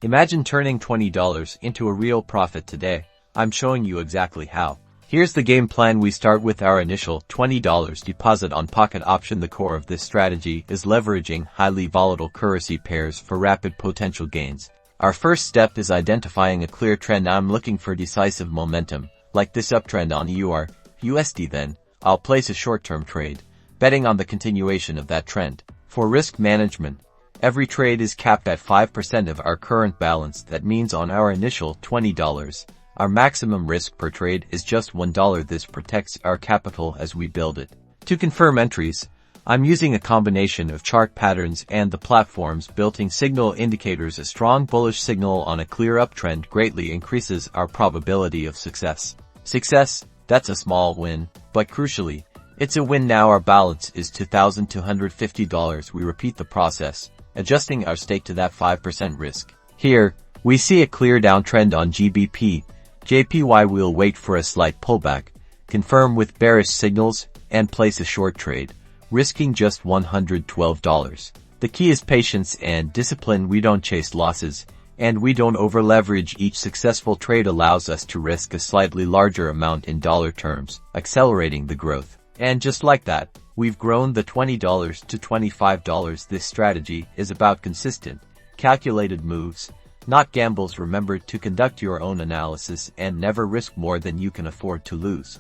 Imagine turning $20 into a real profit today. I'm showing you exactly how. Here's the game plan. We start with our initial $20 deposit on pocket option. The core of this strategy is leveraging highly volatile currency pairs for rapid potential gains. Our first step is identifying a clear trend. I'm looking for decisive momentum, like this uptrend on EUR/USD. Then, I'll place a short-term trade, betting on the continuation of that trend. For risk management, every trade is capped at 5% of our current balance. That means on our initial $20, our maximum risk per trade is just $1. This protects our capital as we build it. To confirm entries, I'm using a combination of chart patterns and the platform's built-in signal indicators. A strong bullish signal on a clear uptrend greatly increases our probability of success. That's a small win, but crucially, it's a win now. Our balance is $2,250. We repeat the process, adjusting our stake to that 5% risk. Here, we see a clear downtrend on GBP. JPY will wait for a slight pullback, confirm with bearish signals, and place a short trade, risking just $112. The key is patience and discipline. We don't chase losses, and we don't over-leverage. Each successful trade allows us to risk a slightly larger amount in dollar terms, accelerating the growth. And just like that, we've grown the $20 to $25. This strategy is about consistent, calculated moves, not gambles. Remember to conduct your own analysis and never risk more than you can afford to lose.